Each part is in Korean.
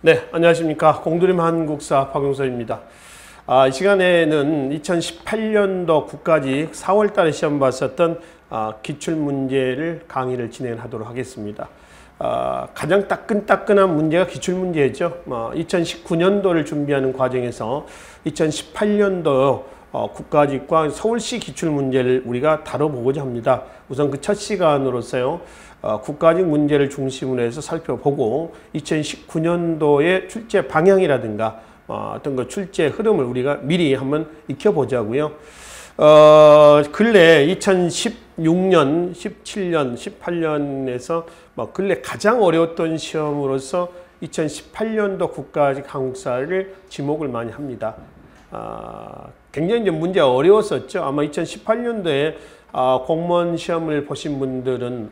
네, 안녕하십니까. 공드림 한국사 박용서입니다. 이 시간에는 2018년도 국가직 4월 달에 시험 봤었던 기출문제를 강의를 진행하도록 하겠습니다. 가장 따끈따끈한 문제가 기출문제죠. 2019년도를 준비하는 과정에서 2018년도 국가직과 서울시 기출문제를 우리가 다뤄보고자 합니다. 우선 그 첫 시간으로서요. 국가직 문제를 중심으로 해서 살펴보고 2019년도의 출제 방향이라든가 어떤 그 출제 흐름을 우리가 미리 한번 익혀보자고요. 근래 2016년, 17년, 18년에서 근래 가장 어려웠던 시험으로서 2018년도 국가직 한국사를 지목을 많이 합니다. 굉장히 이제 문제가 어려웠었죠. 아마 2018년도에 공무원 시험을 보신 분들은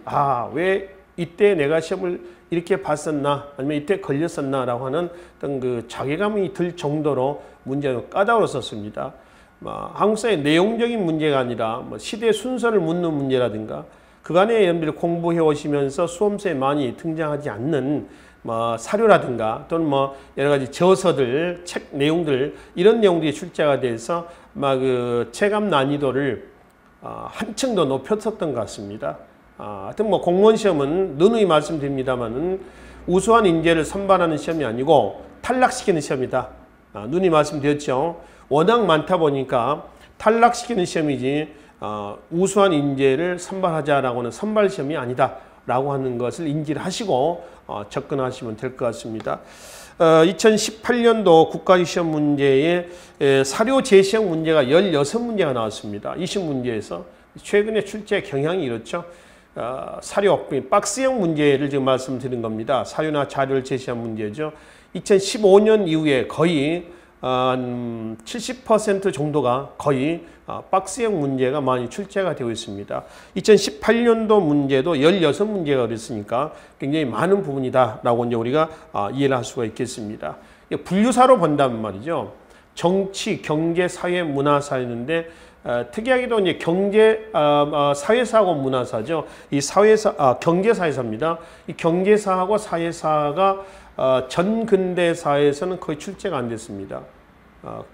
왜 이때 내가 시험을 이렇게 봤었나 아니면 이때 걸렸었나 라고 하는 어떤 그 자괴감이 들 정도로 문제가 까다로웠었습니다. 한국사의 내용적인 문제가 아니라 시대 순서를 묻는 문제라든가 그간의 여러분들이 공부해 오시면서 수험서에 많이 등장하지 않는 사료라든가 또는 여러 가지 저서들, 책 내용들 이런 내용들이 출제가 돼서 그 체감 난이도를 한층 더 높였었던 것 같습니다. 하여튼 공무원 시험은 누누이 말씀드립니다만은 우수한 인재를 선발하는 시험이 아니고 탈락시키는 시험이다. 누누이 말씀드렸죠. 워낙 많다 보니까 탈락시키는 시험이지 우수한 인재를 선발하자라고는 선발 시험이 아니다. 라고 하는 것을 인지를 하시고 접근하시면 될 것 같습니다. 2018년도 국가직 시험 문제에 사료 제시형 문제가 16문제가 나왔습니다. 20문제에서 최근에 출제 경향이 이렇죠. 사료, 박스형 문제를 지금 말씀드린 겁니다. 사료나 자료를 제시한 문제죠. 2015년 이후에 거의 70% 정도가 거의 박스형 문제가 많이 출제가 되어 있습니다. 2018년도 문제도 16문제가 그랬으니까 굉장히 많은 부분이다라고 이제 우리가 이해를 할 수가 있겠습니다. 분류사로 본다면 말이죠. 정치, 경제, 사회, 문화사였는데 특이하게도 이제 경제, 사회사하고 문화사죠. 이 경제사에서입니다. 이 경제사하고 사회사가 전 근대사에서는 거의 출제가 안 됐습니다.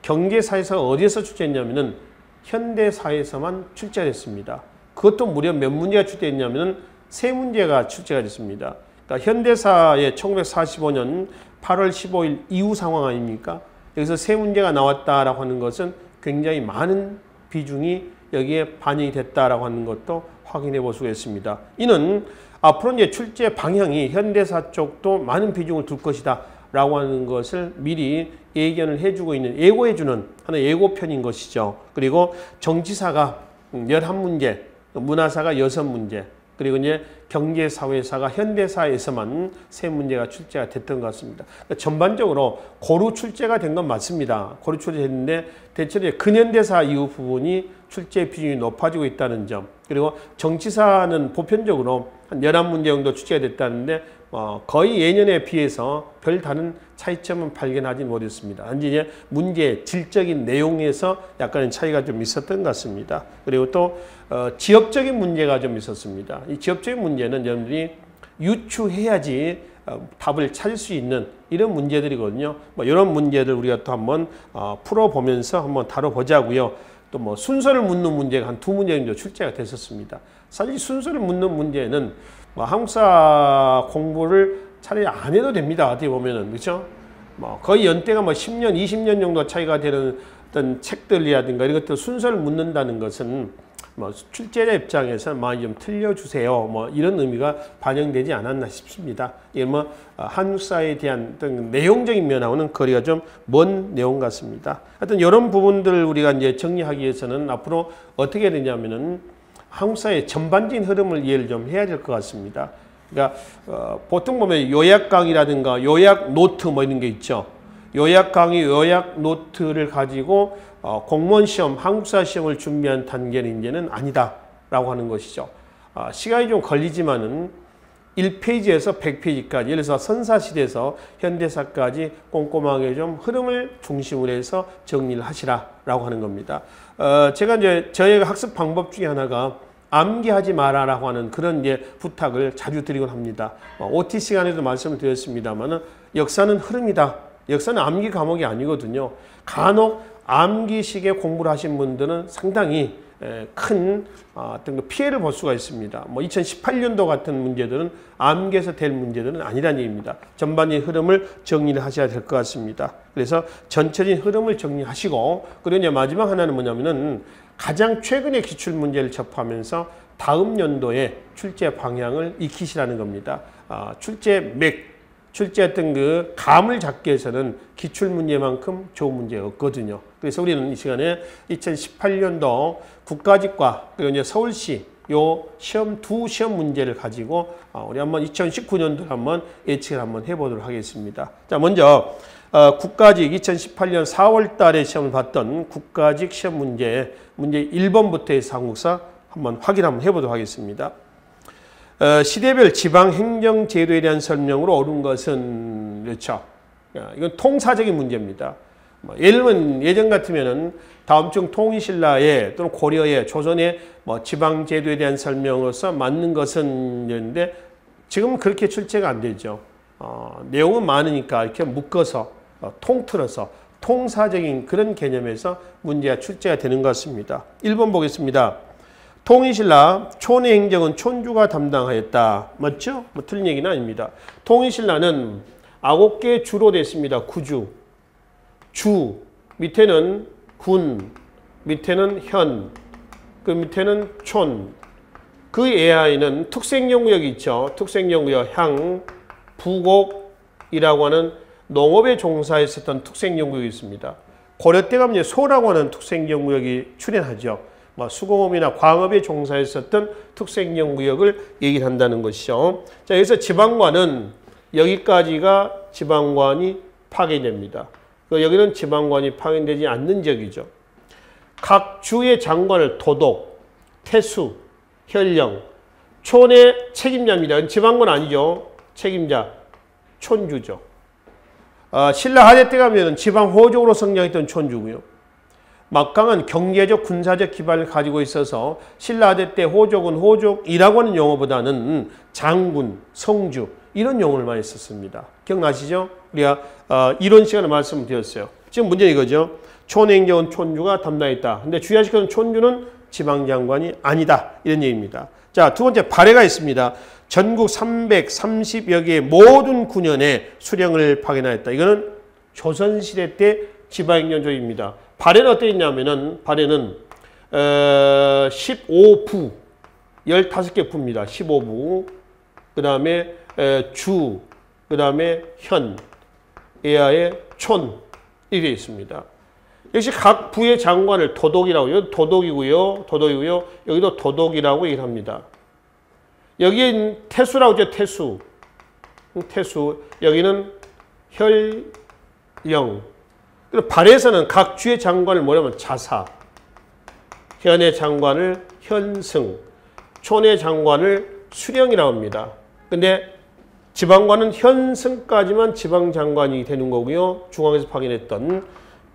경제사에서 어디에서 출제했냐면은 현대사에서만 출제됐습니다. 그것도 무려 몇 문제가 출제했냐면은 3문제가 출제가 됐습니다. 그러니까 현대사의 1945년 8월 15일 이후 상황 아닙니까? 여기서 3문제가 나왔다라고 하는 것은 굉장히 많은 비중이 여기에 반영이 됐다라고 하는 것도 확인해 볼 수가 있습니다. 이는 앞으로 이제 출제 방향이 현대사 쪽도 많은 비중을 둘 것이다 라고 하는 것을 미리 예견을 해주고 있는, 예고해주는 하나의 예고편인 것이죠. 그리고 정치사가 11문제, 문화사가 6문제, 그리고 이제 경제사회사가 현대사에서만 3문제가 출제가 됐던 것 같습니다. 그러니까 전반적으로 고루 출제가 된 건 맞습니다. 고루 출제했는데 대체로 근현대사 이후 부분이 출제 비중이 높아지고 있다는 점, 그리고 정치사는 보편적으로 한 11문제 정도 출제가 됐다는데 거의 예년에 비해서 별 다른 차이점은 발견하지 못했습니다. 단지 이제 문제 질적인 내용에서 약간의 차이가 좀 있었던 것 같습니다. 그리고 또 지역적인 문제가 좀 있었습니다. 이 지역적인 문제는 여러분들이 유추해야지 답을 찾을 수 있는 이런 문제들이거든요. 이런 문제들 우리가 또 한번 풀어보면서 한번 다뤄보자고요. 또 순서를 묻는 문제가 한 2문제 정도 출제가 됐었습니다. 사실 순서를 묻는 문제는 한국사 공부를 차라리 안 해도 됩니다. 어떻게 보면은, 그렇죠? 거의 연대가 10년, 20년 정도 차이가 되는 어떤 책들이라든가 이런 것들 순서를 묻는다는 것은 출제자 입장에서 많이 좀 틀려주세요. 이런 의미가 반영되지 않았나 싶습니다. 이게 한국사에 대한 어떤 내용적인 면하고는 거리가 좀 먼 내용 같습니다. 하여튼 이런 부분들 우리가 이제 정리하기 위해서는 앞으로 어떻게 되냐면은 한국사의 전반적인 흐름을 이해를 좀 해야 될 것 같습니다. 그러니까 보통 보면 요약 강의라든가 요약 노트 이런 게 있죠. 요약 강의, 요약 노트를 가지고 공무원 시험, 한국사 시험을 준비한 단계는 이제는 아니다라고 하는 것이죠. 시간이 좀 걸리지만은 1페이지에서 100페이지까지, 예를 들어서 선사시대에서 현대사까지 꼼꼼하게 좀 흐름을 중심으로 해서 정리를 하시라라고 하는 겁니다. 제가 이제 저희가 학습 방법 중에 하나가 암기하지 마라라고 하는 그런 이제 부탁을 자주 드리곤 합니다. OT 시간에도 말씀을 드렸습니다만은 역사는 흐름이다. 역사는 암기 과목이 아니거든요. 간혹 암기식의 공부를 하신 분들은 상당히 큰 어떤 피해를 볼 수가 있습니다. 2018년도 같은 문제들은 암기해서 될 문제들은 아니라는 얘기입니다. 전반적인 흐름을 정리를 하셔야 될 것 같습니다. 그래서 전체적인 흐름을 정리하시고, 그리고 이제 마지막 하나는 뭐냐면은 가장 최근의 기출 문제를 접하면서 다음 연도에 출제 방향을 익히시라는 겁니다. 출제 어떤 그 감을 잡기 위해서는 기출 문제만큼 좋은 문제가 없거든요. 그래서 우리는 이 시간에 2018년도 국가직과 그리고 이제 서울시 요 두 시험 문제를 가지고 우리 한번 2019년도 한번 예측을 한번 해보도록 하겠습니다. 자, 먼저 국가직 2018년 4월 달에 시험을 봤던 국가직 시험 문제 1번부터 해서 한국사 한번 확인 한번 해보도록 하겠습니다. 시대별 지방행정제도에 대한 설명으로 옳은 것은 그렇죠. 이건 통사적인 문제입니다. 예를 들면 예전 같으면은 다음 중 통일신라에 또는 고려의 조선의 지방제도에 대한 설명으로서 맞는 것은 있는데 지금은 그렇게 출제가 안 되죠. 내용은 많으니까 이렇게 묶어서 통틀어서 통사적인 그런 개념에서 문제가 출제가 되는 것 같습니다. 1번 보겠습니다. 통일신라 촌의 행정은 촌주가 담당하였다. 맞죠? 틀린 얘기는 아닙니다. 통일신라는 9개의 주로 됐습니다. 구주. 주, 밑에는 군, 밑에는 현, 그 밑에는 촌. 그 예하에는 특색연구역이 있죠. 특색연구역, 향, 부곡이라고 하는 농업에 종사했었던 특색연구역이 있습니다. 고려 때 가면 소라고 하는 특색연구역이 출현하죠. 수공업이나 광업에 종사했었던 특색연구역을 얘기를 한다는 것이죠. 자, 여기서 지방관은 여기까지가 지방관이 파괴됩니다. 여기는 지방관이 파괴되지 않는 지역이죠. 각 주의 장관을 도독, 태수, 현령, 촌의 책임자입니다. 지방관 아니죠. 책임자, 촌주죠. 신라 하대 때 가면 지방 호족으로 성장했던 촌주고요. 막강한 경제적, 군사적 기반을 가지고 있어서 신라 하대 때 호족은 호족이라고 하는 용어보다는 장군, 성주 이런 용어를 많이 썼습니다. 기억나시죠? 우리가 이론 시간에 말씀을 드렸어요. 지금 문제는 이거죠. 촌행정은 촌주가 담당했다. 근데 주의하시는 촌주는 지방장관이 아니다. 이런 얘기입니다. 자, 두 번째 발해가 있습니다. 전국 330여 개의 모든 군현에 수령을 파견하였다. 이거는 조선시대 때 지방행정조입니다. 발해는 어떻게 있냐면은 발해는 15부 15개 부입니다. 15부. 그 다음에 주, 그 다음에 현, 예하의 촌 이게 있습니다. 역시 각 부의 장관을 도독이라고, 여기 도독이고요. 여기도 도독이라고 얘기를 합니다. 여기엔 태수라고 하죠. 태수. 여기는 혈령. 발해에서는 각 주의 장관을 뭐냐면 자사, 현의 장관을 현승, 촌의 장관을 수령이라고 합니다. 근데 지방관은 현승까지만 지방장관이 되는 거고요. 중앙에서 파견했던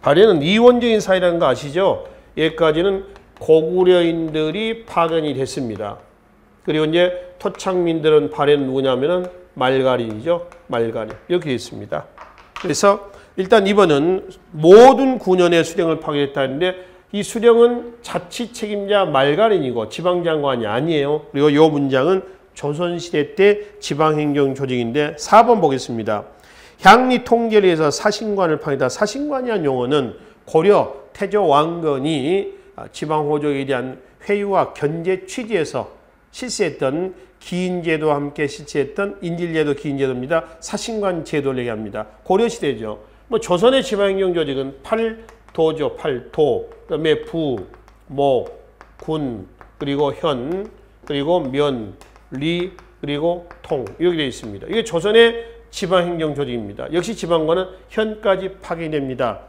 발해는 이원적인 사회라는 거 아시죠? 여기까지는 고구려인들이 파견이 됐습니다. 그리고 이제 토착민들은 발해는 누구냐면은 말갈인이죠. 말갈인. 이렇게 되어 있습니다. 그래서 일단 이번은 모든 군현의 수령을 파견했다 했는데 이 수령은 자치 책임자 말갈인이고 지방장관이 아니에요. 그리고 이 문장은 조선시대 때 지방행정 조직인데 4번 보겠습니다. 향리 통제를 위해서 사신관을 파견했다. 사신관이라는 용어는 고려 태조 왕건이 지방호족에 대한 회유와 견제 취지에서 실시했던 기인제도와 함께 실시했던 인질제도 기인제도입니다. 사신관 제도를 얘기합니다. 고려시대죠. 조선의 지방행정 조직은 8도죠. 8도. 그다음에 부, 목, 군, 그리고 현, 그리고 면, 리, 그리고 통 이렇게 되어 있습니다. 이게 조선의 지방행정 조직입니다. 역시 지방관은 현까지 파견됩니다.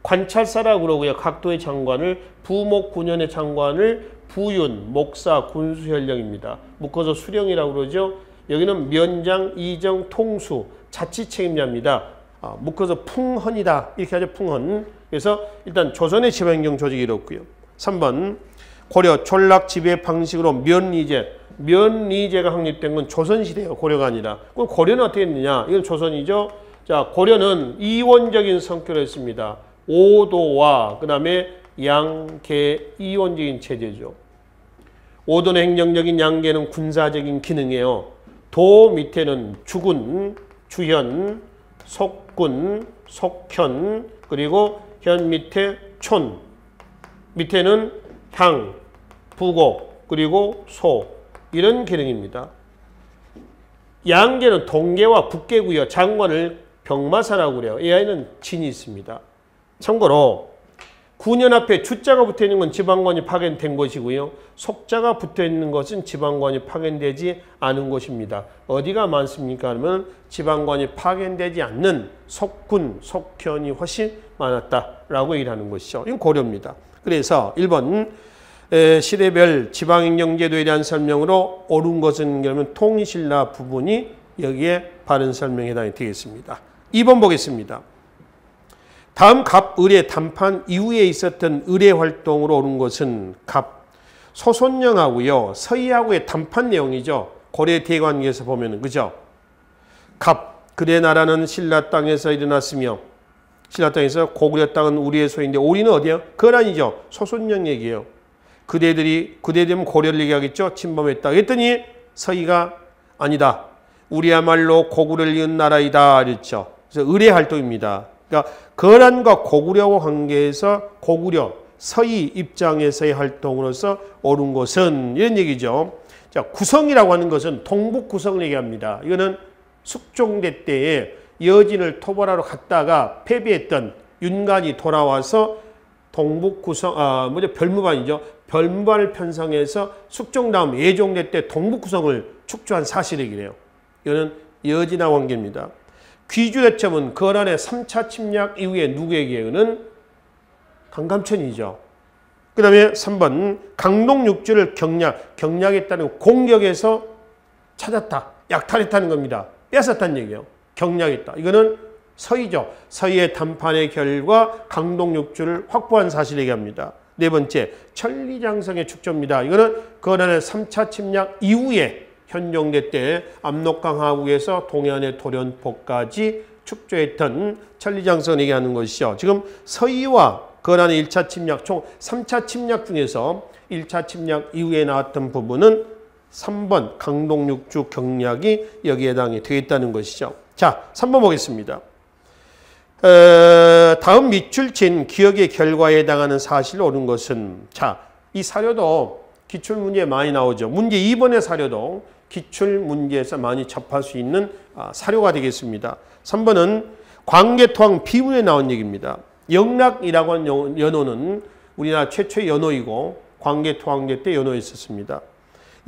관찰사라고 그러고요. 각도의 장관을 부목 군현의 장관을 부윤, 목사, 군수현령입니다. 묶어서 수령이라고 그러죠. 여기는 면장, 이정, 통수, 자치 책임자입니다. 묶어서 풍헌이다. 이렇게 하죠. 풍헌. 그래서 일단 조선의 지방행정 조직이 이렇고요. 3번 고려 촌락 지배 방식으로 면리제가 확립된 건 조선시대예요. 고려가 아니라. 그럼 고려는 어떻게 했느냐? 이건 조선이죠. 자, 고려는 이원적인 성격을 했습니다. 오도와 그 다음에 양계 이원적인 체제죠. 오도는 행정적인, 양계는 군사적인 기능이에요. 도 밑에는 주군, 주현, 속군, 속현, 그리고 현 밑에 촌, 밑에는 향, 부곡, 그리고 소, 이런 기능입니다. 양계는 동계와 북계고요. 장관을 병마사라고 그래요. 이 아이는 진이 있습니다. 참고로 9년 앞에 주자가 붙어있는 건 지방관이 파견된 것이고요. 속자가 붙어있는 것은 지방관이 파견되지 않은 것입니다. 어디가 많습니까? 그러면 지방관이 파견되지 않는 속군, 속현이 훨씬 많았다라고 얘기하는 것이죠. 이건 고려입니다. 그래서 1번 시대별 지방행정제도에 대한 설명으로 옳은 것은 그러면 통일신라 부분이 여기에 바른 설명에 해당이 되겠습니다. 2번 보겠습니다. 다음 갑, 을의 단판 이후에 있었던 을의 활동으로 옳은 것은 갑, 소손영하고요. 서희하고의 단판 내용이죠. 고려 대관계에서 보면은, 그죠? 갑, 그대 나라는 신라 땅에서 일어났으며, 신라 땅에서 고구려 땅은 우리의 소유인데, 우리는 어디요? 거란이죠. 소손영 얘기예요. 그대들은 고려를 얘기하겠죠. 침범했다. 그랬더니 서희가 아니다. 우리야말로 고구려를 이은 나라이다. 그랬죠. 그래서 을의 활동입니다. 그러니까 거란과 고구려와 관계에서 고구려, 서희 입장에서의 활동으로서 옳은 것은 이런 얘기죠. 자, 구성이라고 하는 것은 동북 구성을 얘기합니다. 이거는 숙종대 때에 여진을 토벌하러 갔다가 패배했던 윤관이 돌아와서 동북 구성, 별무반이죠. 별무반을 편성해서 숙종 다음 예종대 때 동북 구성을 축조한 사실이래요. 이거는 여진과 관계입니다. 귀주대첩은 거란의 3차 침략 이후에 누구에게는 강감천이죠. 그 다음에 3번 강동육주를 경략했다는 공격에서 찾았다. 약탈했다는 겁니다. 뺏었다는 얘기예요. 경략했다. 이거는 서희죠. 서희의 담판의 결과 강동육주를 확보한 사실을 얘기합니다. 네 번째, 천리장성의 축조입니다. 이거는 거란의 3차 침략 이후에 현종대 때 압록강 하구에서 동해안의 도련포까지 축조했던 천리장성을 얘기하는 것이죠. 지금 서희와 거란의 1차 침략, 총 3차 침략 중에서 1차 침략 이후에 나왔던 부분은 3번 강동육주 경략이 여기에 해당이 되겠다는 것이죠. 자, 3번 보겠습니다. 다음 밑줄친 기억의 결과에 해당하는 사실을 옳은 것은, 자, 이 사료도 기출문제에 많이 나오죠. 문제 2번의 사료도 기출문제에서 많이 접할 수 있는 사료가 되겠습니다. 3번은 광개토항 비문에 나온 얘기입니다. 영락이라고 하는 연호는 우리나라 최초의 연호이고 광개토항제 때 연호했었습니다.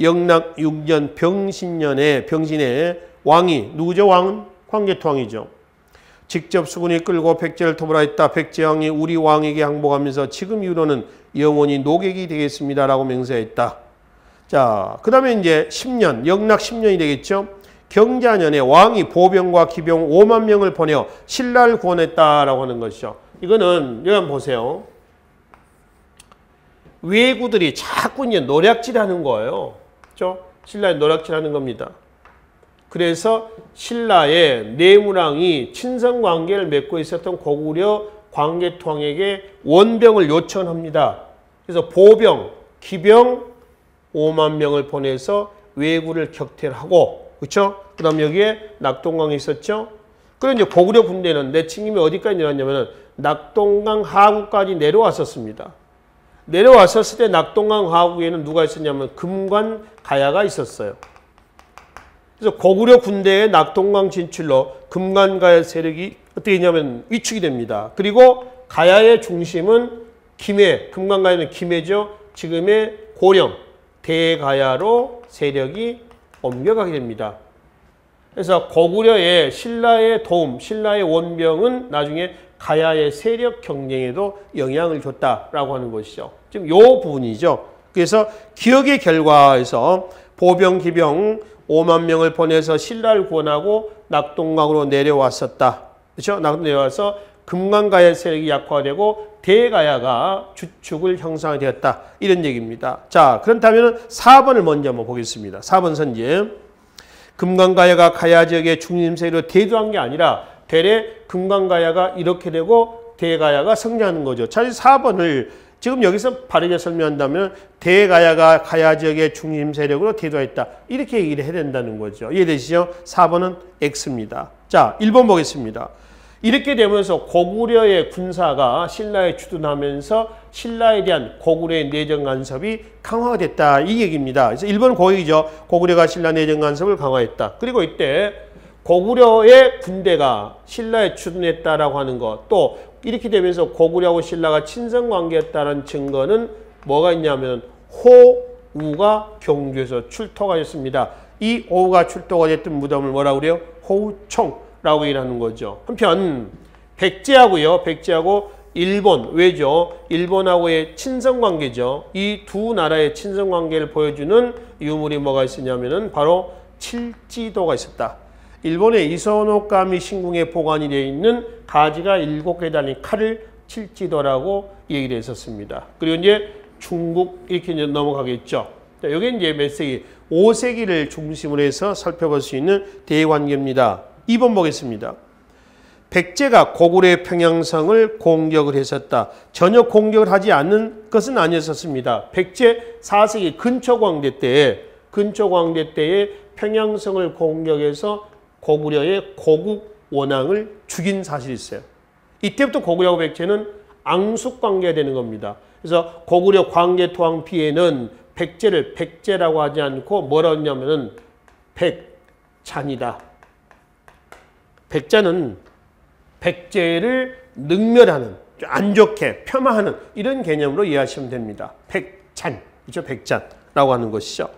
영락 6년 병신년에 왕이 누구죠? 왕은 광개토항이죠. 직접 수군이 끌고 백제를 토벌하였다. 백제왕이 우리 왕에게 항복하면서 지금 이후로는 영원히 노객이 되겠습니다라고 맹세했다. 자, 그 다음에 이제 10년, 영락 10년이 되겠죠. 경자년에 왕이 보병과 기병 5만 명을 보내어 신라를 구원했다라고 하는 것이죠. 이거는 여기 한번 보세요. 왜구들이 자꾸 이제 노략질하는 거예요. 그렇죠? 신라에 노략질하는 겁니다. 그래서 신라의 내무랑이 친선 관계를 맺고 있었던 고구려 광개토항에게 원병을 요청합니다. 그래서 보병, 기병 5만 명을 보내서 왜구를 격퇴를 하고, 그렇죠? 그 다음 여기에 낙동강이 있었죠? 그런데 이제 고구려 군대는 내친김이 어디까지 내려왔냐면 낙동강 하구까지 내려왔었습니다. 내려왔었을 때 낙동강 하구에는 누가 있었냐면 금관 가야가 있었어요. 그래서 고구려 군대의 낙동강 진출로 금관 가야 세력이 어떻게 되냐면 위축이 됩니다. 그리고 가야의 중심은 김해, 금관 가야는 김해죠. 지금의 고령, 대가야로 세력이 옮겨가게 됩니다. 그래서 고구려의 신라의 도움, 신라의 원병은 나중에 가야의 세력 경쟁에도 영향을 줬다라고 하는 것이죠. 지금 이 부분이죠. 그래서 기억의 결과에서 보병, 기병 5만 명을 보내서 신라를 구원하고 낙동강으로 내려왔었다. 그렇죠? 내려와서 금강가야 세력이 약화되고 대가야가 주축을 형성하게 되었다. 이런 얘기입니다. 자, 그렇다면 4번을 먼저 한번 보겠습니다. 4번 선제. 금강가야가 가야 지역의 중심 세력으로 대두한 게 아니라 대래 금강가야가 이렇게 되고 대가야가 성장하는 거죠. 차라리 4번을 지금 여기서 바르게 설명한다면 대가야가 가야 지역의 중심 세력으로 대두했다. 이렇게 얘기를 해야 된다는 거죠. 이해되시죠? 4번은 X입니다. 자, 1번 보겠습니다. 이렇게 되면서 고구려의 군사가 신라에 주둔하면서 신라에 대한 고구려의 내정 간섭이 강화가 됐다. 이 얘기입니다. 그래서 1번 고얘기죠. 고구려가 신라 내정 간섭을 강화했다. 그리고 이때 고구려의 군대가 신라에 주둔했다라고 하는 것, 또 이렇게 되면서 고구려하고 신라가 친선관계였다는 증거는 뭐가 있냐면 호우가 경주에서 출토가 됐습니다. 이 호우가 출토가 됐던 무덤을 뭐라고 그래요? 호우총라고 얘기하는 거죠. 한편 백제하고요. 백제하고 일본, 왜죠? 일본하고의 친선관계죠. 이 두 나라의 친선관계를 보여주는 유물이 뭐가 있었냐면은 바로 칠지도가 있었다. 일본의 이소노카미 신궁에 보관이 되어 있는 가지가 7개 달린 칼을 칠지도라고 얘기를 했었습니다. 그리고 이제 중국 이렇게 이제 넘어가겠죠. 자, 여기 이제 몇 세기? 5세기를 중심으로 해서 살펴볼 수 있는 대관계입니다. 2번 보겠습니다. 백제가 고구려의 평양성을 공격을 했었다. 전혀 공격을 하지 않는 것은 아니었었습니다. 백제 4세기 근초광대 때에 평양성을 공격해서 고구려의 고국 원앙을 죽인 사실이 있어요. 이때부터 고구려하고 백제는 앙숙관계가 되는 겁니다. 그래서 고구려 광개토왕피에는 백제를 백제라고 하지 않고 뭐라고 했냐면은 백찬이다. 백자는 백제를 능멸하는, 안 좋게 폄하하는 이런 개념으로 이해하시면 됩니다. 백찬, 그렇죠? 백찬라고 하는 것이죠.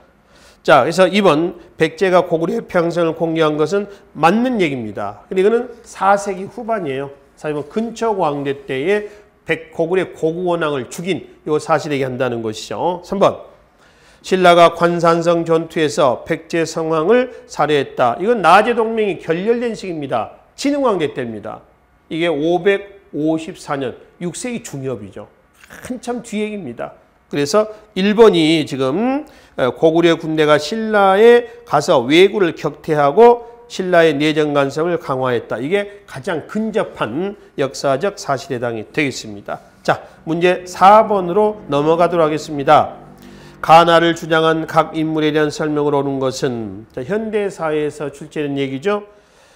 자, 그래서 2번 백제가 고구려의 평양성을 공격한 것은 맞는 얘기입니다. 근데 이거는 4세기 후반이에요. 4세기 근초광대 때에 고구려의 고국원왕을 죽인 이 사실 얘기한다는 것이죠. 3번 신라가 관산성 전투에서 백제 성왕을 살해했다. 이건 나제 동맹이 결렬된 시기입니다. 진흥왕대 때입니다. 이게 554년 6세기 중엽이죠. 한참 뒤 얘기입니다. 그래서 1번이 지금 고구려 군대가 신라에 가서 왜구를 격퇴하고 신라의 내정 간섭을 강화했다. 이게 가장 근접한 역사적 사실에 해당이 되겠습니다. 자, 문제 4번으로 넘어가도록 하겠습니다. 가나를 주장한 각 인물에 대한 설명을 오는 것은 현대사회에서 출제된 얘기죠.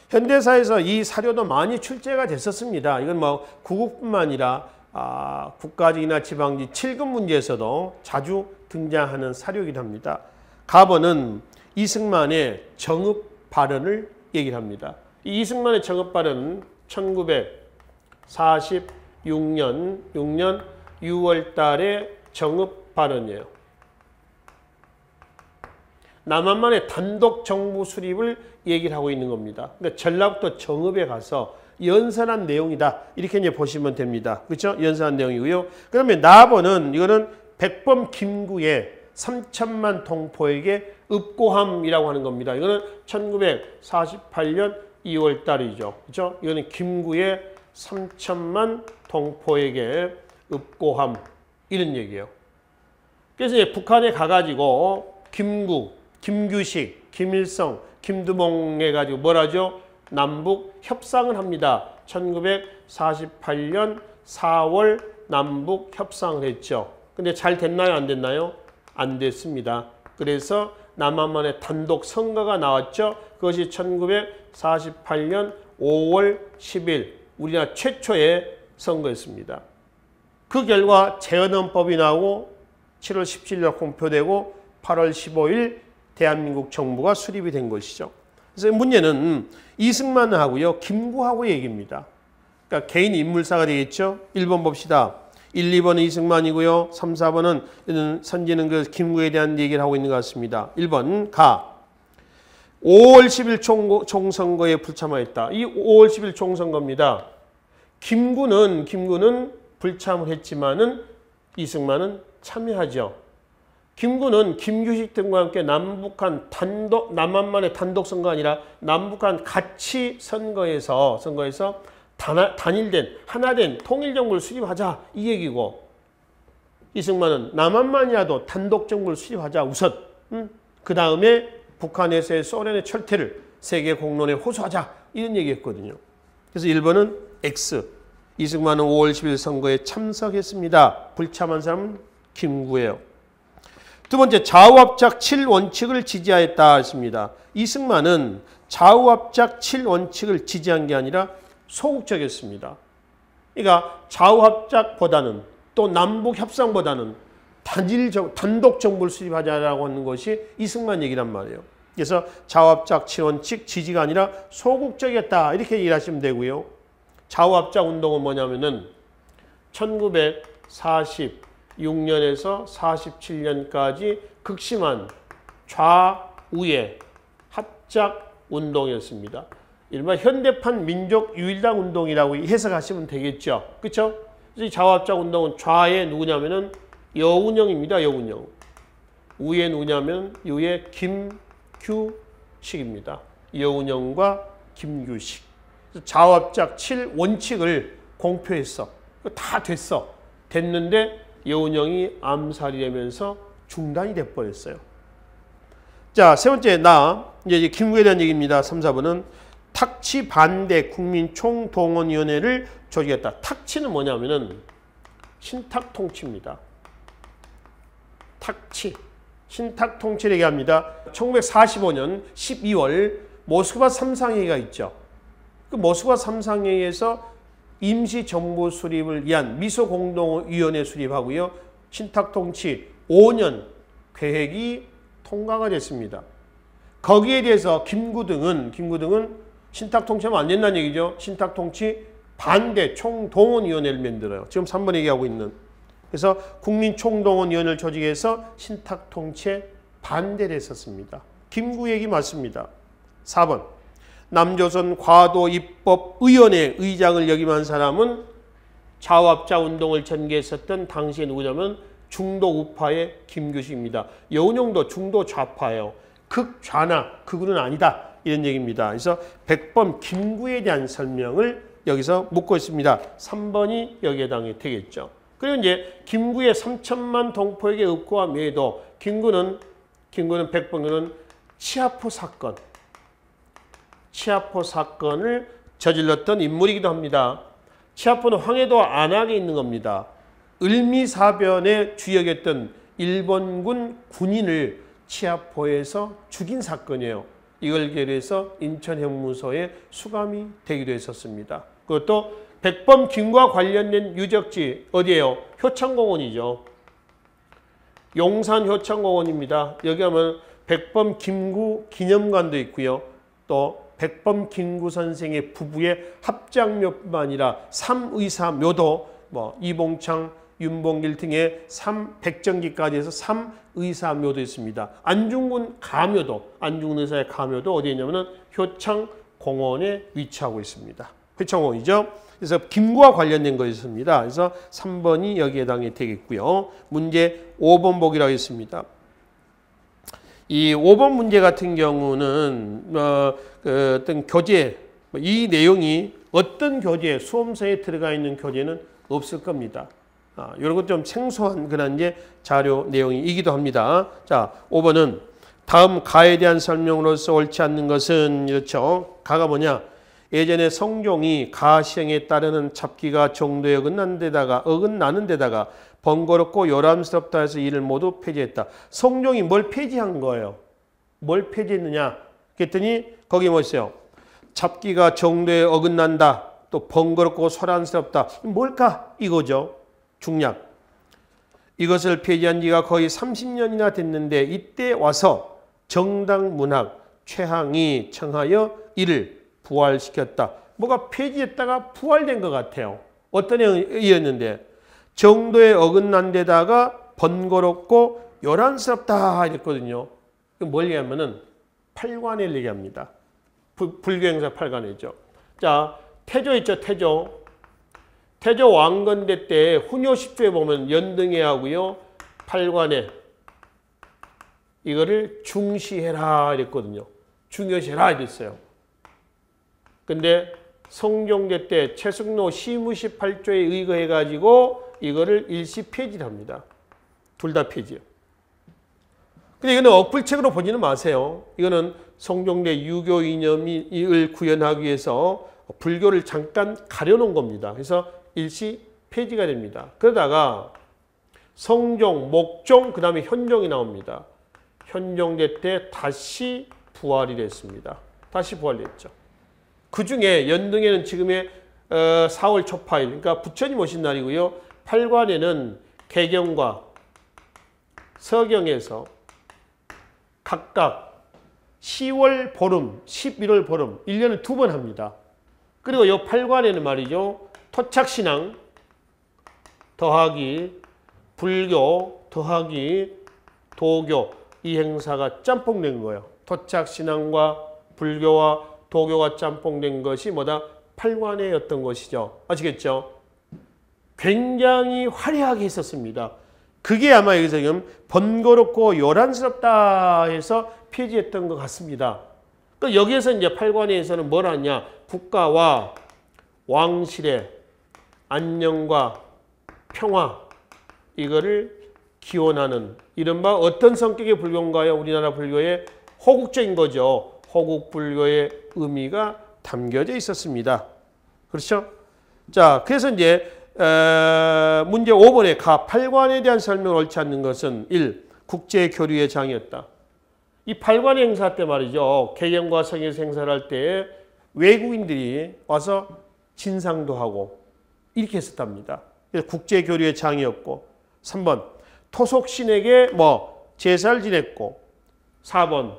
현대사에서 이 사료도 많이 출제가 됐었습니다. 이건 뭐 구국뿐만 아니라 국가직이나 지방직 7급 문제에서도 자주 등장하는 사료이기도 합니다. 가번은 이승만의 정읍 발언을 얘기를 합니다. 이 이승만의 정읍 발언은 1946년 6월 달에 정읍 발언이에요. 남한만의 단독 정부 수립을 얘기를 하고 있는 겁니다. 그러니까 전라북도 정읍에 가서 연설한 내용이다. 이렇게 이제 보시면 됩니다. 그렇죠? 연설한 내용이고요. 그러면 나번은 이거는 백범 김구의 3천만 동포에게 읍고함이라고 하는 겁니다. 이거는 1948년 2월 달이죠. 그렇죠? 이거는 김구의 3천만 동포에게 읍고함 이런 얘기예요. 그래서 이제 북한에 가가지고 김구, 김규식, 김일성, 김두봉 해가지고 뭐라죠? 남북 협상을 합니다. 1948년 4월 남북 협상을 했죠. 근데 잘 됐나요? 안 됐나요? 안 됐습니다. 그래서 남한만의 단독 선거가 나왔죠. 그것이 1948년 5월 10일 우리나라 최초의 선거였습니다. 그 결과 재헌헌법이 나오고 7월 17일 공표되고 8월 15일 대한민국 정부가 수립이 된 것이죠. 그래서 문제는 이승만하고요, 김구하고 얘기입니다. 그러니까 개인 인물사가 되겠죠. 1번 봅시다. 1, 2번은 이승만이고요. 3, 4번은 선지는 그 김구에 대한 얘기를 하고 있는 것 같습니다. 1번 가. 5월 10일 총선거에 불참하였다. 이 5월 10일 총선거입니다. 김구는 불참을 했지만은 이승만은 참여하죠. 김구는 김규식 등과 함께 남북한 남한만의 단독 선거가 아니라 남북한 같이 선거에서 단일된 하나된 통일정부를 수립하자 이 얘기고, 이승만은 남한만이라도 단독정부를 수립하자 우선, 그 다음에 북한에서의 소련의 철퇴를 세계 공론에 호소하자 이런 얘기했거든요. 그래서 1번은 X. 이승만은 5월 10일 선거에 참석했습니다. 불참한 사람은 김구예요. 두 번째, 좌우합작 7원칙을 지지하였다 했습니다. 이승만은 좌우합작 7원칙을 지지한 게 아니라 소극적이었습니다. 그러니까 좌우합작보다는 또 남북협상보다는 단독 정부를 수립하자라고 하는 것이 이승만 얘기란 말이에요. 그래서 좌우합작 7원칙 지지가 아니라 소극적이었다 이렇게 얘기를 하시면 되고요. 좌우합작 운동은 뭐냐면은 1946년에서 47년까지 극심한 좌우의 합작 운동이었습니다. 일반 현대판 민족 유일당 운동이라고 해석하시면 되겠죠. 그렇죠? 이 좌우합작 운동은 좌의 누구냐면은 여운형입니다. 여운형. 우의 누구냐면 유의 김규식입니다. 여운형과 김규식. 좌우합작 7원칙을 공표했어. 다 됐어. 됐는데 여운형이 암살이 되면서 중단이 돼버렸어요. 자, 세 번째 이제 김구에 대한 얘기입니다. 3, 4번은 탁치 반대 국민총동원위원회를 조직했다. 탁치는 뭐냐면은 신탁통치입니다. 탁치. 신탁통치를 얘기합니다. 1945년 12월 모스크바 3상회의가 있죠. 그 모스크바 3상회의에서 임시정부 수립을 위한 미소공동위원회 수립하고요. 신탁통치 5년 계획이 통과가 됐습니다. 거기에 대해서 김구등은 신탁통치하면 안 된다는 얘기죠. 신탁통치 반대 총동원위원회를 만들어요. 지금 3번 얘기하고 있는. 그래서 국민총동원위원회를 조직해서 신탁통치에 반대를 했었습니다. 김구 얘기 맞습니다. 4번. 남조선 과도입법위원회 의장을 역임한 사람은 좌우합작 운동을 전개했었던 당시에 누구냐면 중도 우파의 김규식입니다. 여운형도 중도 좌파예요. 극좌나 극우는 아니다. 이런 얘기입니다. 그래서 100번 김구에 대한 설명을 여기서 묻고 있습니다. 3번이 여기에 해당이 되겠죠. 그리고 이제 김구의 3천만 동포에게 읍고와 매도. 김구는 100번은 치아포 사건을 저질렀던 인물이기도 합니다. 치아포는 황해도 안악에 있는 겁니다. 을미사변의 주역이었던 일본군 군인을 치아포에서 죽인 사건이에요. 이걸 계류해서 인천형무소에 수감이 되기도 했었습니다. 그것도 백범 김과 관련된 유적지 어디예요? 효창공원이죠. 용산 효창공원입니다. 여기 하면 백범 김구 기념관도 있고요. 또 백범 김구 선생의 부부의 합작묘뿐만 아니라 삼의사묘도 이봉창, 윤봉길 등의 백정기까지 해서 삼의사묘도 있습니다. 안중근 가묘도, 안중근 의사의 가묘도 어디에 있냐면 효창공원에 위치하고 있습니다. 효창공원이죠. 그래서 김구와 관련된 것이었습니다. 그래서 3번이 여기에 해당이 되겠고요. 문제 5번 보기로 하겠습니다. 이 5번 문제 같은 경우는 어떤 교재, 이 내용이 어떤 교재, 수험서에 들어가 있는 교재는 없을 겁니다. 이런 것 좀 생소한 그런 이제 자료 내용이기도 합니다. 자, 5번은 다음 가에 대한 설명으로서 옳지 않는 것은 이렇죠. 가가 뭐냐? 예전에 성종이 가 시행에 따르는 잡기가 정도에 어긋나는 데다가 번거롭고 요람스럽다 해서 이를 모두 폐지했다. 성종이 뭘 폐지한 거예요? 뭘 폐지했느냐? 그랬더니 거기 뭐 있어요? 잡기가 정도에 어긋난다. 또 번거롭고 소란스럽다. 뭘까? 이거죠. 중략. 이것을 폐지한 지가 거의 30년이나 됐는데 이때 와서 정당 문학 최항이 청하여 이를 부활시켰다. 뭐가 폐지했다가 부활된 것 같아요. 어떤 의였는데 정도에 어긋난 데다가 번거롭고 요란스럽다 이랬거든요. 뭘 얘기하면은 팔관을 얘기합니다. 불교행사 팔관이죠. 자, 태조 있죠. 태조 왕건대 때 훈요 10조에 보면 연등회하고요. 팔관에 이거를 중시해라 이랬거든요. 중요시해라 이랬어요. 근데 성종대 때 최승로 시무시 8조에 의거해 가지고 이거를 일시 폐지를 합니다. 둘 다 폐지요. 근데 이거는 어플책으로 보지는 마세요. 이거는 성종대 유교 이념을 구현하기 위해서 불교를 잠깐 가려놓은 겁니다. 그래서 일시 폐지가 됩니다. 그러다가 성종, 목종, 그 다음에 현종이 나옵니다. 현종대 때 다시 부활이 됐습니다. 다시 부활됐죠. 그 중에 연등에는 지금의 4월 초파일, 그러니까 부처님 오신 날이고요. 팔관에는 개경과 서경에서 각각 10월 보름, 11월 보름, 1년을 2번 합니다. 그리고 이 팔관에는 말이죠. 토착신앙 더하기 불교 더하기 도교 이 행사가 짬뽕된 거예요. 토착신앙과 불교와 도교가 짬뽕된 것이 뭐다? 팔관회였던 것이죠. 아시겠죠? 굉장히 화려하게 했었습니다. 그게 아마 여기서 지금 번거롭고 요란스럽다 해서 폐지했던 것 같습니다. 그러니까 여기에서 이제 팔관회에서는 뭘 하냐? 국가와 왕실의 안녕과 평화 이거를 기원하는 이른바 어떤 성격의 불교인가요? 우리나라 불교의 호국적인 거죠. 호국 불교의 의미가 담겨져 있었습니다. 그렇죠? 자, 그래서 이제 문제 5번에 팔관에 대한 설명을 옳지 않는 것은 1. 국제교류의 장이었다. 이 팔관 행사 때 말이죠. 개경과 성에서 행사를 할 때 외국인들이 와서 진상도 하고 이렇게 했었답니다. 그래서 국제교류의 장이었고 3번 토속신에게 제사를 지냈고 4번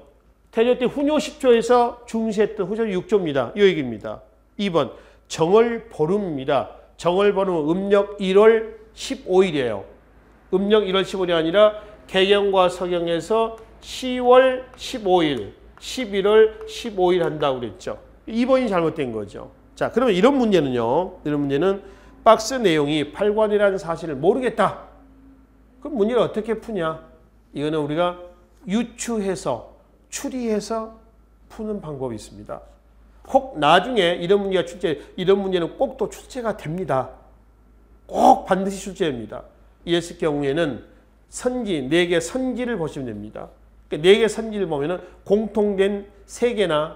태조 때 훈요 10조에서 중시했던 후조 6조입니다. 이 얘기입니다. 2번 정월보름입니다. 정월보름은 음력 1월 15일이에요. 음력 1월 15일이 아니라 개경과 서경에서 10월 15일, 11월 15일 한다고 그랬죠. 2번이 잘못된 거죠. 자, 그러면 이런 문제는요. 이런 문제는 박스 내용이 팔관이라는 사실을 모르겠다. 그럼 문제를 어떻게 푸냐? 이거는 우리가 유추해서 추리해서 푸는 방법이 있습니다. 혹 나중에 이런 문제가 이런 문제는 꼭 또 출제가 됩니다. 꼭 반드시 출제됩니다. 이랬을 경우에는 선지, 4개 선지를 보시면 됩니다. 4개 선지를 보면은 공통된 3개나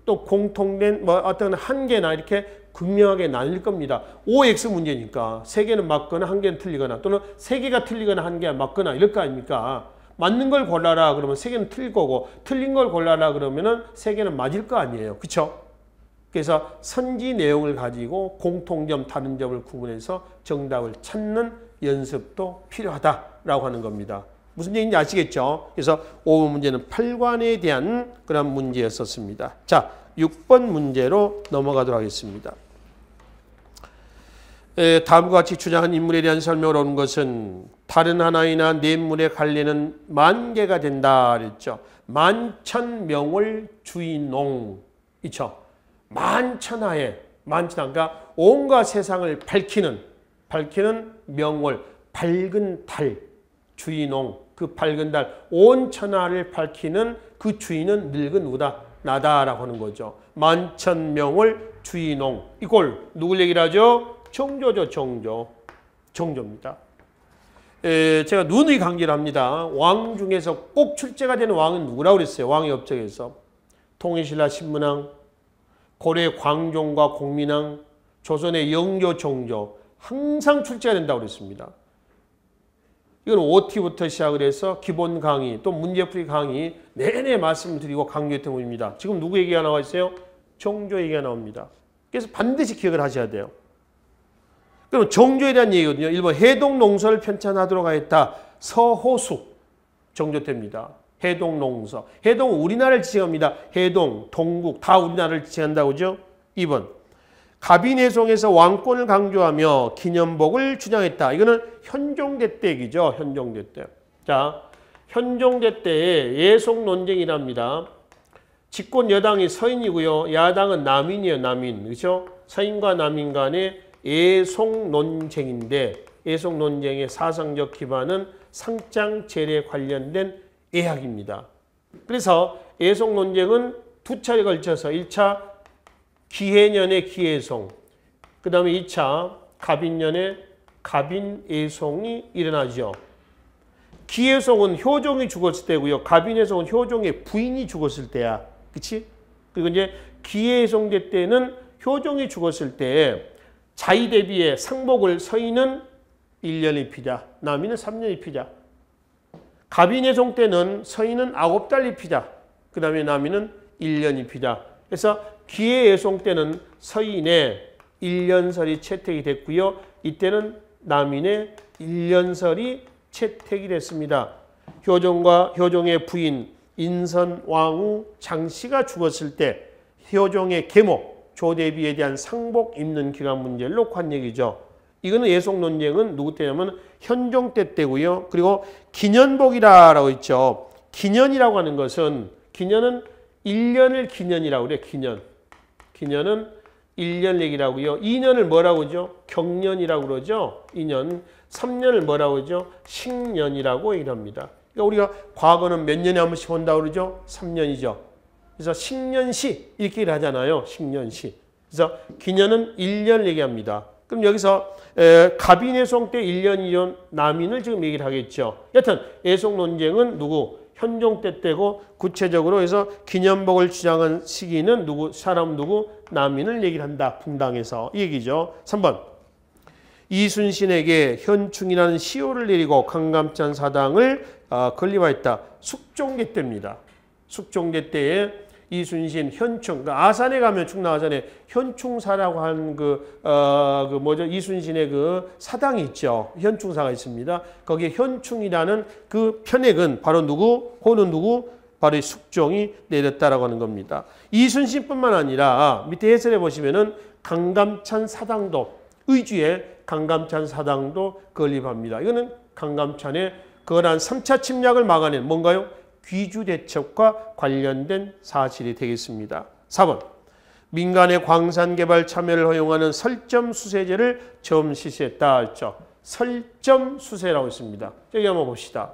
또 공통된 어떤 1개나 이렇게 극명하게 나뉠 겁니다. OX 문제니까 3개는 맞거나 1개는 틀리거나 또는 3개가 틀리거나 1개가 맞거나 이럴 거 아닙니까? 맞는 걸 골라라 그러면 3개는 틀릴 거고 틀린 걸 골라라 그러면은 3개는 맞을 거 아니에요. 그렇죠? 그래서 선지 내용을 가지고 공통점, 다른 점을 구분해서 정답을 찾는 연습도 필요하다라고 하는 겁니다. 무슨 얘기인지 아시겠죠? 그래서 5번 문제는 팔관에 대한 그런 문제였었습니다. 자, 6번 문제로 넘어가도록 하겠습니다. 다음과 같이 주장한 인물에 대한 설명을 오는 것은 다른 하나이나 넷물의 관례는 만개가 된다 그랬죠. 만천명월 주인농 있죠. 만천하에 그러니까 온갖 세상을 밝히는 명월 밝은 달 주인농 그 밝은 달 온 천하를 밝히는 그 주인은 늙은 우다 나다라고 하는 거죠. 만천명월 주인농 이걸 누굴 얘기를 하죠? 정조죠. 정조입니다. 제가 누누이 강조를 합니다. 왕 중에서 꼭 출제가 되는 왕은 누구라고 그랬어요? 왕의 업적에서 통일신라 신문왕, 고려의 광종과 공민왕, 조선의 영조, 정조 항상 출제가 된다고 그랬습니다. 이건 OT부터 시작을 해서 기본 강의 또 문제풀이 강의 내내 말씀드리고 강조했던 부분입니다. 지금 누구 얘기가 나와 있어요? 정조 얘기가 나옵니다. 그래서 반드시 기억을 하셔야 돼요. 그럼 정조에 대한 얘기거든요. 1번 해동농서를 편찬하도록 하였다. 서호숙 정조 때입니다. 해동농서. 해동은 우리나라를 지칭합니다. 해동, 동국 다 우리나라를 지칭한다고 그죠? 2번 가빈해송에서 왕권을 강조하며 기념복을 주장했다. 이거는 현종대 때 얘기죠. 현종대 때. 자, 현종대 때의 예속 논쟁이랍니다. 집권 여당이 서인이고요. 야당은 남인이에요. 남인. 그렇죠? 서인과 남인 간의 예속 논쟁인데 예속 논쟁의 사상적 기반은 상장제례에 관련된 예학입니다. 그래서 예속 논쟁은 2차례에 걸쳐서 1차 기해년에 기해송, 그 다음에 2차 갑인년에 갑인애송이 일어나죠. 기해송은 효종이 죽었을 때고요. 갑인애송은 효종의 부인이 죽었을 때야. 그치? 그리고 이제 기해송제 때는 효종이 죽었을 때 자의 대비에 상복을 서인은 1년 입히자. 남인은 3년 입히자. 갑인애송 때는 서인은 9달 입히자. 그 다음에 남인은 1년 입히자. 그래서 기해애송 때는 서인의 1년설이 채택이 됐고요. 이때는 남인의 1년설이 채택이 됐습니다. 효종과 효종의 부인 인선 왕후 장씨가 죽었을 때 효종의 계모 조대비에 대한 상복 입는 기간 문제를 놓고 한 얘기죠. 이거는 예속 논쟁은 누구 때냐면 현종 때고요. 그리고 기년복이라고 있죠. 기년이라고 하는 것은 기년은 1년을 기년이라고 그래요. 기년은 1년 얘기라고요. 2년을 뭐라고 하죠? 경년이라고 그러죠. 2년. 3년을 뭐라고 하죠? 식년이라고 얘기를 합니다. 그러니까 우리가 과거는 몇 년에 한 번씩 본다고 그러죠? 3년이죠. 그래서 식년시 이렇게 얘기를 하잖아요. 식년시. 그래서 기년은 1년 얘기합니다. 그럼 여기서 갑인애송 때 1년 2년 남인을 지금 얘기를 하겠죠. 여튼 애송 논쟁은 누구? 현종 때고 구체적으로 해서 기년복을 주장한 시기는 누구? 사람 누구? 남인을 얘기를 한다. 붕당에서 이 얘기죠. 3번. 이순신에게 현충이라는 시효를 내리고 강감찬 사당을 건립하였다. 숙종제 때입니다. 숙종제 때에 이순신 현충, 그러니까 아산에 가면 충남 아산에 현충사라고 한 이순신의 그 사당이 있죠. 현충사가 있습니다. 거기에 현충이라는 그 편액은 바로 누구? 호는 누구? 바로 숙종이 내렸다라고 하는 겁니다. 이순신뿐만 아니라 밑에 해설해 보시면은 강감찬 사당도 의주에 강감찬 사당도 건립합니다. 이거는 강감찬의 거란 3차 침략을 막아낸 뭔가요? 귀주 대첩과 관련된 사실이 되겠습니다. 4번. 민간의 광산 개발 참여를 허용하는 설점 수세제를 처음 실시했다 했죠. 설점 수세라고 했습니다. 여기 한번 봅시다.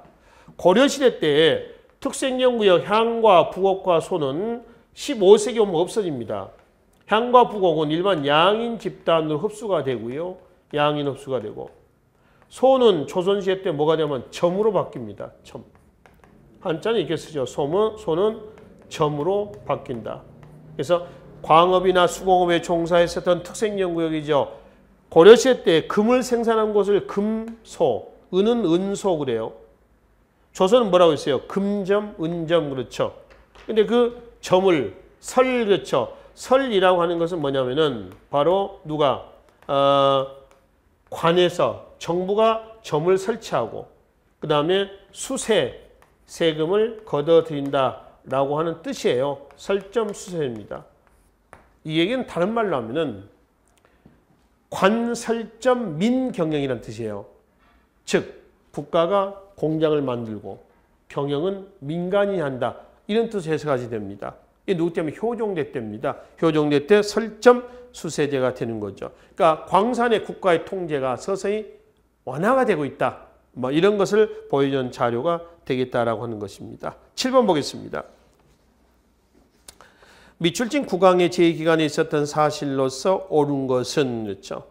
고려시대 때 특색연구역 향과 부곡과 소는 15세기 오면 없어집니다. 향과 부곡은 일반 양인 집단으로 흡수가 되고요. 양인 흡수가 되고 소는 조선시대 때 뭐가 되면 점으로 바뀝니다. 점. 한자는 이렇게 쓰죠. 소는 점으로 바뀐다. 그래서 광업이나 수공업에 종사했었던 특색연구역이죠. 고려시대 때 금을 생산한 곳을 금소, 은은 은소 그래요. 조선은 뭐라고 했어요? 금점, 은점 그렇죠. 근데 그 점을 설 그렇죠. 설이라고 하는 것은 뭐냐면은 바로 누가 관에서 정부가 점을 설치하고 그 다음에 수세 세금을 걷어들인다라고 하는 뜻이에요. 설점 수세입니다. 이 얘기는 다른 말로 하면은 관설점 민경영이라는 뜻이에요. 즉 국가가 공장을 만들고 경영은 민간이 한다. 이런 뜻으로 해석하게 됩니다. 이게 누구 때문에? 효종대 때입니다. 효종대 때 설점 수세제가 되는 거죠. 그러니까 광산의 국가의 통제가 서서히 완화가 되고 있다. 뭐 이런 것을 보여주는 자료가 되겠다라고 하는 것입니다. 7번 보겠습니다. 미출진 국왕의 제기간에 있었던 사실로서 옳은 것은 그렇죠.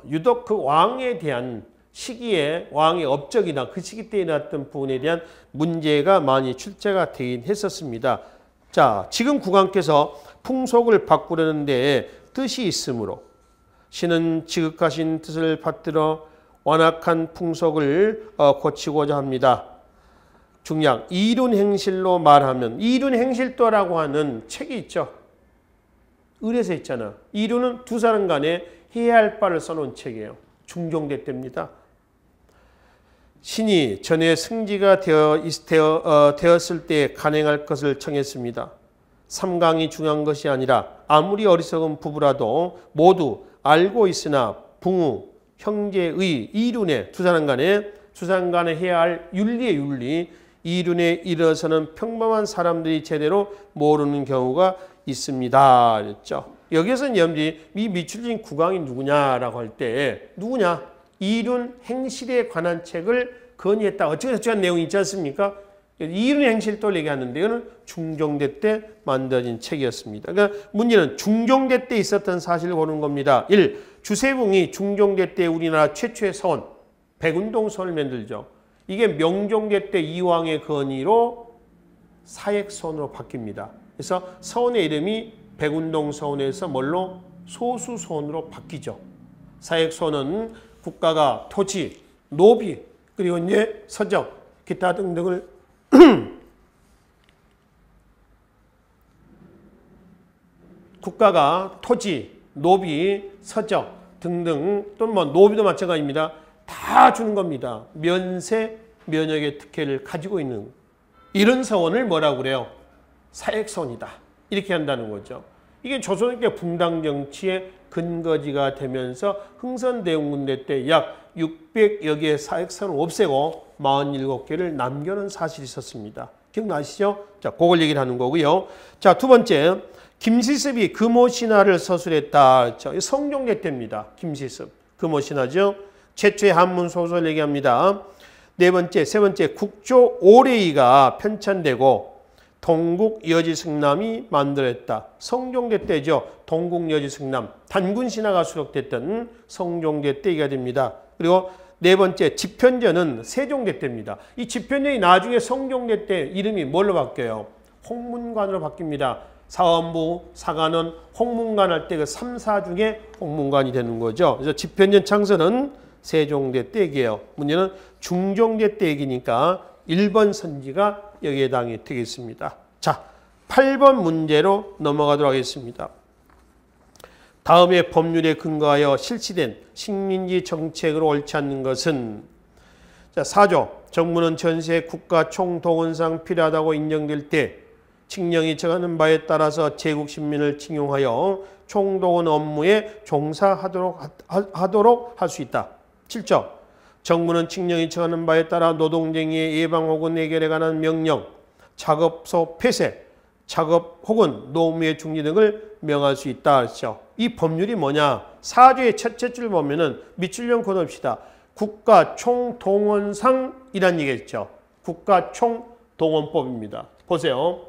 유독 그 왕에 대한 시기에 왕의 업적이나 그 시기 때 일어났던 부분에 대한 문제가 많이 출제가 되긴 했었습니다. 자, 지금 국왕께서 풍속을 바꾸려는데 뜻이 있으므로 신은 지극하신 뜻을 받들어 완악한 풍속을 고치고자 합니다. 중량 이륜행실로 말하면 이륜행실도라고 하는 책이 있죠. 을에서 있잖아. 이륜은 두 사람 간에 해야 할 바를 써놓은 책이에요. 중종대 때입니다. 신이 전에 승지가 되었을 때 간행할 것을 청했습니다. 삼강이 중요한 것이 아니라 아무리 어리석은 부부라도 모두 알고 있으나 붕우, 형제의 이륜에 두 사람 간에 해야 할 윤리의 윤리, 이륜에 이르러서는 평범한 사람들이 제대로 모르는 경우가 있습니다. 그랬죠. 여기에서는 이 미출진 국왕이 누구냐라고 할 때 누구냐? 이륜 행실에 관한 책을 건의했다. 어쩌고저쩌고 내용이 있지 않습니까? 이윤의 행실도를 얘기하는데 이거는 중종대 때 만들어진 책이었습니다. 그러니까 문제는 중종대 때 있었던 사실을 보는 겁니다. 1. 주세붕이 중종대 때 우리나라 최초의 서원, 백운동 서원을 만들죠. 이게 명종대 때 이왕의 건의로 사액서원으로 바뀝니다. 그래서 서원의 이름이 백운동 서원에서 뭘로? 소수서원으로 바뀌죠. 사액서원은 국가가 토지, 노비, 그리고 이제 서적, 기타 등등을 국가가 토지, 노비, 서적 등등 또는 뭐 노비도 마찬가지입니다. 다 주는 겁니다. 면세, 면역의 특혜를 가지고 있는 이런 서원을 뭐라고 그래요? 사액서원이다. 이렇게 한다는 거죠. 이게 조선의 붕당 정치의 근거지가 되면서 흥선대원군대 때 약 600여 개의 사액서원을 없애고 47개를 남겨놓은 사실이 있었습니다. 기억나시죠? 자, 그걸 얘기를 하는 거고요. 자, 두 번째, 김시습이 금오신화를 서술했다. 성종대 때입니다. 김시습, 금오신화죠. 최초의 한문 소설 얘기합니다. 세 번째, 국조 오레이가 편찬되고 동국 여지승남이 만들었다. 성종대 때죠. 동국 여지승남, 단군신화가 수록됐던 성종대 때가 됩니다. 그리고 네 번째, 집현전은 세종대 때입니다. 이 집현전이 나중에 성종대 때 이름이 뭘로 바뀌어요? 홍문관으로 바뀝니다. 사원부, 사관원, 홍문관 할 때 그 3사 중에 홍문관이 되는 거죠. 그래서 집현전 창설은 세종대 때 얘기예요. 문제는 중종대 때 얘기니까 1번 선지가 여기에 해당이 되겠습니다. 자, 8번 문제로 넘어가도록 하겠습니다. 다음의 법률에 근거하여 실시된 식민지 정책으로 옳지 않는 것은 자, 4조 정부는 전세 국가 총동원상 필요하다고 인정될 때 칙령이 정하는 바에 따라서 제국 신민을 징용하여 총동원 업무에 종사하도록 할 수 있다. 7조 정부는 칙령이 정하는 바에 따라 노동쟁의의 예방 혹은 해결에 관한 명령, 작업소 폐쇄, 작업 혹은 노무의 중지 등을 명할 수 있다. 그렇죠? 이 법률이 뭐냐? 4조의 첫째 줄 보면은 밑줄령 kodob시다. 국가총동원상이란 얘기겠죠. 국가총동원법입니다. 보세요.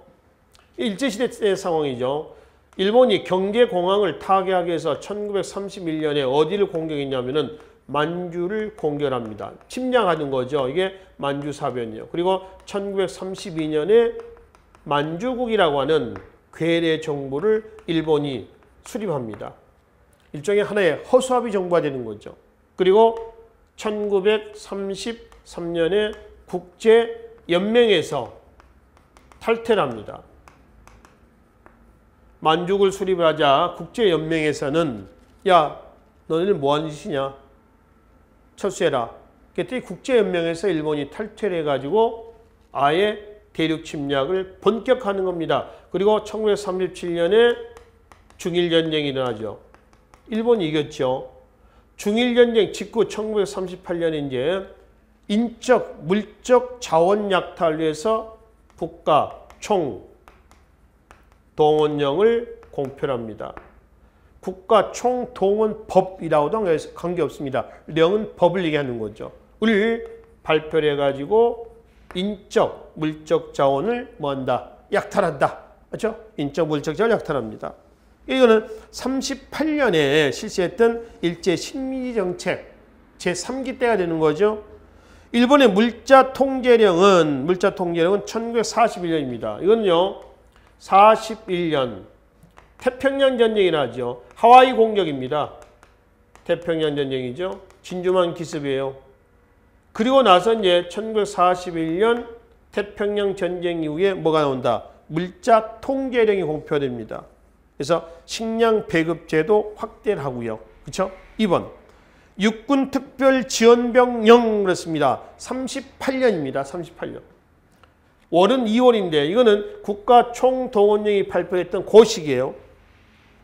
일제시대 때 상황이죠. 일본이 경제공항을 타개하기 위해서 1931년에 어디를 공격했냐면은 만주를 공격합니다. 침략하는 거죠. 이게 만주사변이요. 그리고 1932년에 만주국이라고 하는 괴뢰 정부를 일본이 수립합니다. 일종의 하나의 허수아비 정부가 되는 거죠. 그리고 1933년에 국제연맹에서 탈퇴를 합니다. 만주국을 수립을 하자 국제연맹에서는 야, 너네는 뭐하는 짓이냐? 철수해라. 그때 국제연맹에서 일본이 탈퇴를 해가지고 아예 대륙 침략을 본격화하는 겁니다. 그리고 1937년에 중일전쟁이 일어나죠. 일본이 이겼죠. 중일전쟁 직후 1938년에 이제 인적, 물적 자원 약탈을 위해서 국가 총동원령을 공표합니다. 국가 총동원법이라고도 관계없습니다. 령은 법을 얘기하는 거죠. 을 발표를 해가지고 인적, 물적 자원을 뭐한다? 약탈한다. 그렇죠? 인적, 물적 자원을 약탈합니다. 이거는 38년에 실시했던 일제 식민지 정책 제3기 때가 되는 거죠. 일본의 물자 통제령은 1941년입니다. 이거는요. 41년 태평양 전쟁이라죠. 하와이 공격입니다. 태평양 전쟁이죠. 진주만 기습이에요. 그리고 나서 이제 1941년 태평양 전쟁 이후에 뭐가 나온다? 물자 통제령이 공표됩니다. 그래서 식량 배급 제도 확대를 하고요. 그렇죠? 2번. 육군 특별 지원병령 그렇습니다. 38년입니다. 38년. 월은 2월인데 이거는 국가 총동원령이 발표했던 그 시기예요.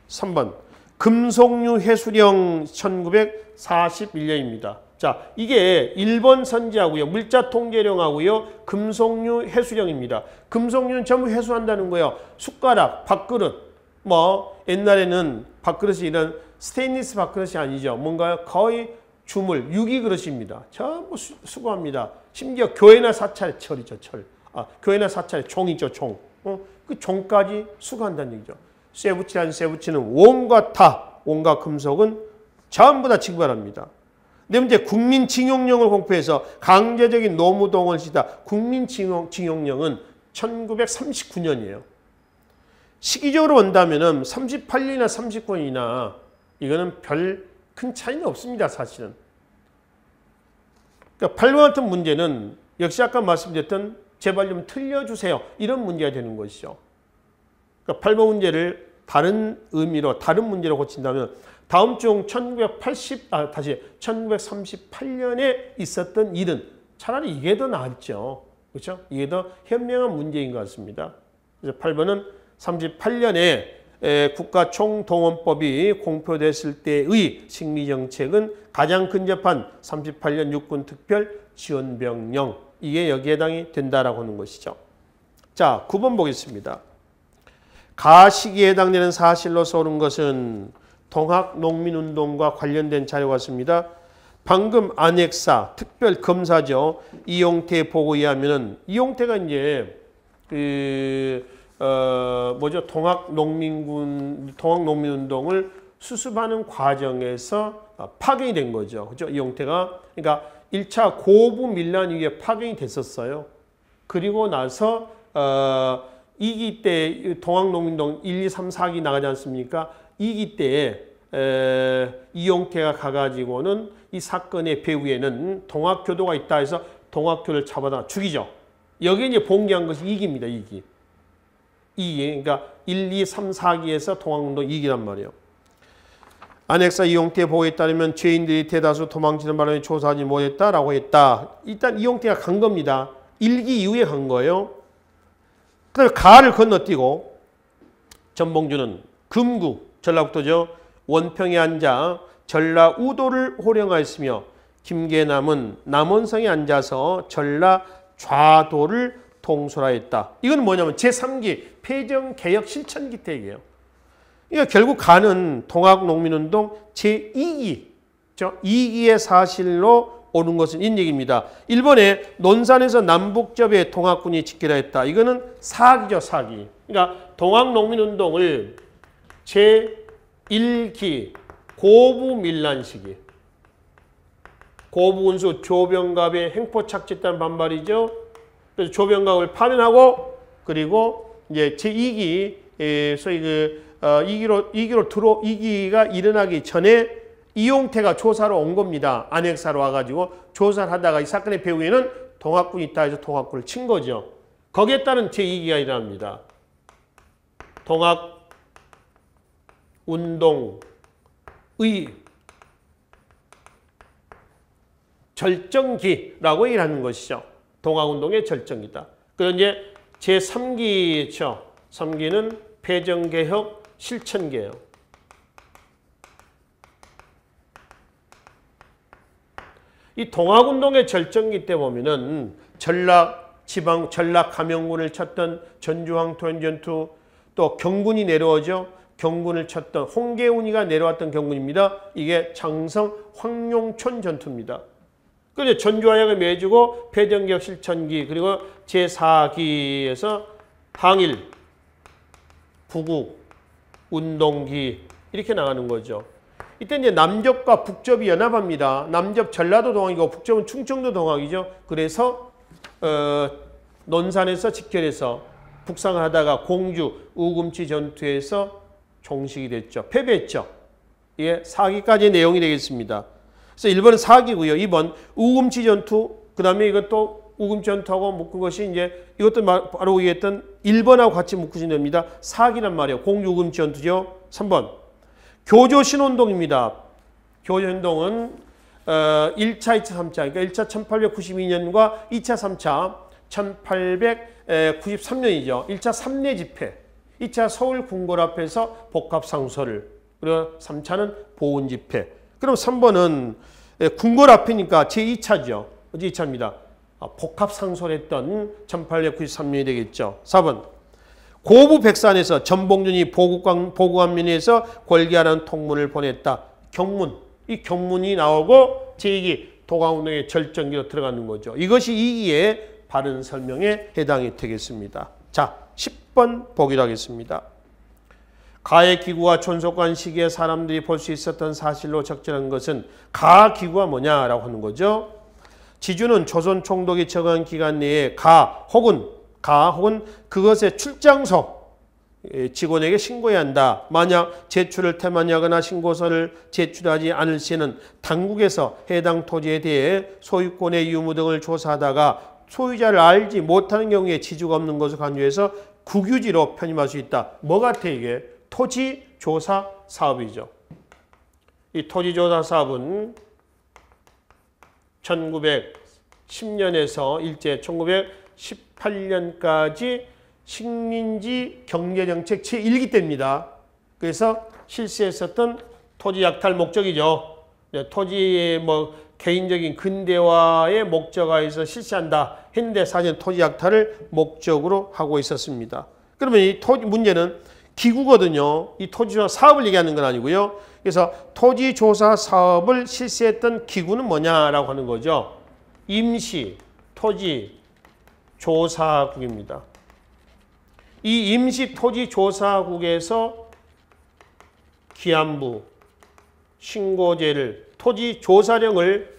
3번. 금속류 해수령 1941년입니다. 자, 이게 일본 선지하고요. 물자 통제령하고요. 금속류 해수령입니다. 금속류는 전부 해수한다는 거예요. 숟가락, 밥그릇. 뭐 옛날에는 밥그릇이 이런 스테인리스 밥그릇이 아니죠. 뭔가요? 거의 주물, 유기 그릇입니다. 전부 수거합니다. 심지어 교회나 사찰 철이죠. 철. 교회나 사찰에 총이죠, 총. 그 총까지 수거한다는 얘기죠. 쇠붙이라는 쇠붙이는 온갖 금속은 전부 다 징발합니다. 네 번째, 국민징용령을 공표해서 강제적인 노무동을 시다. 국민징용령은 1939년이에요. 시기적으로 본다면은 38년이나 39년이나 이거는 별 큰 차이는 없습니다, 사실은. 그러니까 8번 같은 문제는 역시 아까 말씀드렸던 제발 좀 틀려주세요. 이런 문제가 되는 것이죠. 그러니까 8번 문제를 다른 의미로, 다른 문제로 고친다면 다음 중 1938년에 있었던 일은 차라리 이게 더 낫죠. 그렇죠? 이게 더 현명한 문제인 것 같습니다. 그래서 8번은 38년에 국가총동원법이 공표됐을 때의 식미정책은 가장 근접한 38년 육군특별 지원병령, 이게 여기에 해당이 된다라고 하는 것이죠. 자, 9번 보겠습니다. 가 시기에 해당되는 사실로서 옳은 것은 동학농민운동과 관련된 자료 같습니다. 방금 안핵사, 특별검사죠. 이용태 보고에 의하면은, 이용태가 이제 동학농민운동을 수습하는 과정에서 파견이 된 거죠. 그죠? 이용태가. 그러니까 1차 고부 밀란 이후에 파견이 됐었어요. 그리고 나서 2기 때 동학농민운동 1, 2, 3, 4기 나가지 않습니까? 2기 때에 이용태가 가가지고는 이 사건의 배후에는 동학교도가 있다 해서 동학교를 잡아다 죽이죠. 여기에 이제 봉기한 것이 2기입니다. 2기. 2기. 그러니까 1, 2, 3, 4기에서 동학운동 2기란 말이에요. 안핵사 이용태 보고에 따르면 죄인들이 대다수 도망치는 바람에 조사하지 못했다라고 했다. 일단 이용태가 간 겁니다. 1기 이후에 간 거예요. 그 다음에 가를 건너뛰고 전봉주는 금구, 전라북도죠. 원평에 앉아 전라우도를 호령하였으며 김계남은 남원성에 앉아서 전라좌도를 통솔하였다. 이건 뭐냐면 제3기 폐정개혁 실천기 때 얘기예요. 그러니까 결국 가는 동학농민운동 제2기, 2기의 사실로 오는 것은 이 얘기입니다. 일본의 논산에서 남북접에 동학군이 집결하 했다. 이거는 4기죠, 4기. 그러니까 동학농민운동을 제1기 고부밀란 시기. 고부군수 조병갑의 행포착취했다는 반발이죠. 그래서 조병갑을 파면하고 그리고 이제 제2기 소위 2기가 일어나기 전에 이용태가 조사로 온 겁니다. 안핵사로 와가지고 조사를 하다가 이 사건의 배후에는 동학군이 있다 해서 동학군을 친 거죠. 거기에 따른 제2기가 일어납니다. 동학운동의 절정기라고 얘기하는 것이죠. 동학운동의 절정기다. 그리고 이제 제3기죠. 3기는 폐정개혁 실천기예요. 이 동학운동의 절정기 때 보면은 전락 감영군을 쳤던 전주황토현 전투, 또 경군이 내려오죠. 경군을 쳤던 홍계훈이가 내려왔던 경군입니다. 이게 장성 황룡촌 전투입니다. 그래서 전주화약을 매주고 폐정개혁 실천기, 그리고 제4기에서 항일, 부국, 운동기 이렇게 나가는 거죠. 이때 이제 남접과 북접이 연합합니다. 남접 전라도 동학이고 북접은 충청도 동학이죠. 그래서 논산에서 직결해서 북상을 하다가 공주 우금치 전투에서 종식이 됐죠. 패배했죠. 이게 4기까지의 내용이 되겠습니다. 그래서 1번은 4기고요. 2번 우금치 전투, 그 다음에 이것도 우금치 전투하고 묶은 것이 이제 이것도 바로 얘기했던 1번하고 같이 묶으시면 됩니다. 4기란 말이에요. 공주 우금치 전투죠. 3번 교조신운동입니다. 교조신운동은 1차, 2차, 3차, 그러니까 1차 1892년과 2차, 3차 1893년이죠. 1차 3례 집회, 2차 서울 궁궐 앞에서 복합상소를, 그리고 3차는 보훈 집회. 그럼 3번은 궁궐 앞이니까 제2차죠. 2차입니다. 복합상소를 했던 1893년이 되겠죠. 4번 고부 백산에서 전봉준이 보국관면에서 권리하라는 통문을 보냈다. 경문. 이 경문이 나오고 제2기 동학운동의 절정기로 들어가는 거죠. 이것이 2기의 바른 설명에 해당이 되겠습니다. 자, 10번 보기로 하겠습니다. 가의 기구와 촌속관 시기에 사람들이 볼 수 있었던 사실로 적절한 것은 가 기구가 뭐냐라고 하는 거죠. 지주는 조선 총독이 정한 기간 내에 가 혹은 그것의 출장소 직원에게 신고해야 한다. 만약 제출을 태만하거나 신고서를 제출하지 않을 시에는 당국에서 해당 토지에 대해 소유권의 유무 등을 조사하다가 소유자를 알지 못하는 경우에 지주가 없는 것을 간주해서 국유지로 편입할 수 있다. 뭐 같아 이게? 토지조사 사업이죠. 이 토지조사 사업은 1910년에서 일제 1918년까지 식민지 경제정책 제1기 때입니다. 그래서 실시했었던 토지 약탈 목적이죠. 토지의 개인적인 근대화의 목적하에서 실시한다 했는데 사실 토지 약탈을 목적으로 하고 있었습니다. 그러면 이 토지 문제는 기구거든요. 이 토지조사 사업을 얘기하는 건 아니고요. 그래서 토지조사 사업을 실시했던 기구는 뭐냐라고 하는 거죠. 임시 토지조사국입니다. 이 임시 토지조사국에서 기한부 신고제를 토지조사령을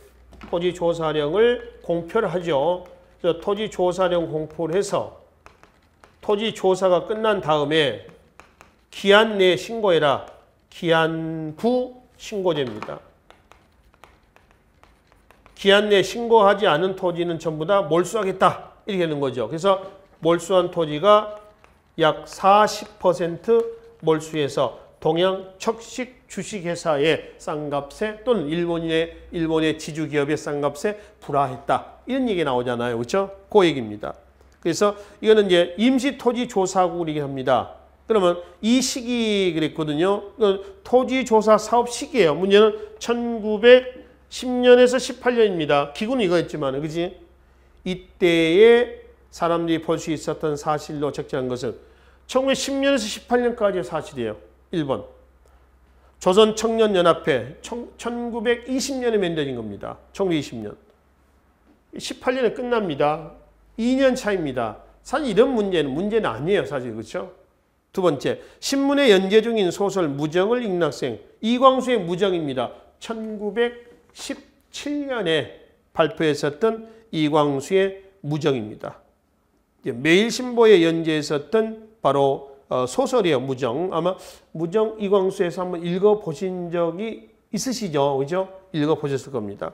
공표를 하죠. 그래서 토지조사령 공포를 해서 토지조사가 끝난 다음에 기한 내에 신고해라. 기한부 신고제입니다. 기한 내에 신고하지 않은 토지는 전부 다 몰수하겠다. 이렇게 되는 거죠. 그래서 몰수한 토지가 약 40% 몰수해서 동양 척식 주식회사의 쌍값에 또는 일본의 지주기업의 쌍값에 불화했다. 이런 얘기 나오잖아요. 그렇죠? 그 얘기입니다. 그래서 이거는 이제 임시토지조사국을 얘기합니다. 그러면 이 시기 그랬거든요. 토지조사 사업 시기예요. 문제는 1910년에서 18년입니다. 기구는 이거였지만, 그지? 이때에 사람들이 볼 수 있었던 사실로 적절한 것은 1910년에서 18년까지의 사실이에요. 1번. 조선청년연합회 1920년에 만들어진 겁니다. 1920년. 18년에 끝납니다. 2년 차입니다. 사실 이런 문제는 아니에요. 사실 그렇죠? 두 번째, 신문에 연재 중인 소설 무정을 읽는 학생 이광수의 무정입니다. 1917년에 발표했었던 이광수의 무정입니다. 매일신보에 연재했었던 바로 소설이에요. 무정. 아마 무정 이광수에서 한번 읽어보신 적이 있으시죠? 그죠? 읽어보셨을 겁니다.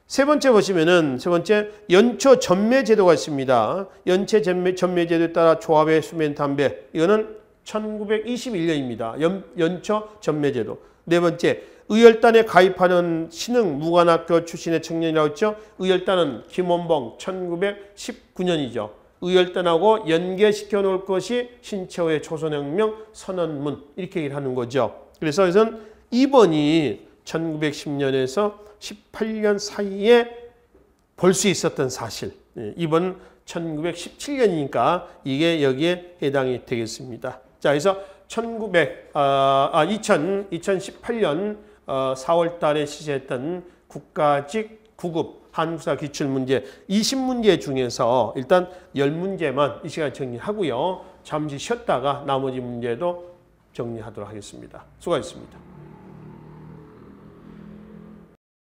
세 번째 보시면은, 세 번째, 연초 전매 제도가 있습니다. 연체 전매 제도에 따라 조합의 수면 담배. 이거는 1921년입니다. 연초 전매 제도. 네 번째, 의열단에 가입하는 신흥 무관학교 출신의 청년이라고 했죠. 의열단은 김원봉 1919년이죠. 의열단하고 연계시켜 놓을 것이 신채호의 조선혁명 선언문 이렇게 얘기를 하는 거죠. 그래서 이것은 2번이 1910년에서 18년 사이에 볼 수 있었던 사실. 2번 1917년이니까 이게 여기에 해당이 되겠습니다. 자, 그래서 2018년 4월 달에 시제했던 국가직 9급 한국사 기출문제 20문제 중에서 일단 10문제만 이 시간에 정리하고요. 잠시 쉬었다가 나머지 문제도 정리하도록 하겠습니다. 수고하셨습니다.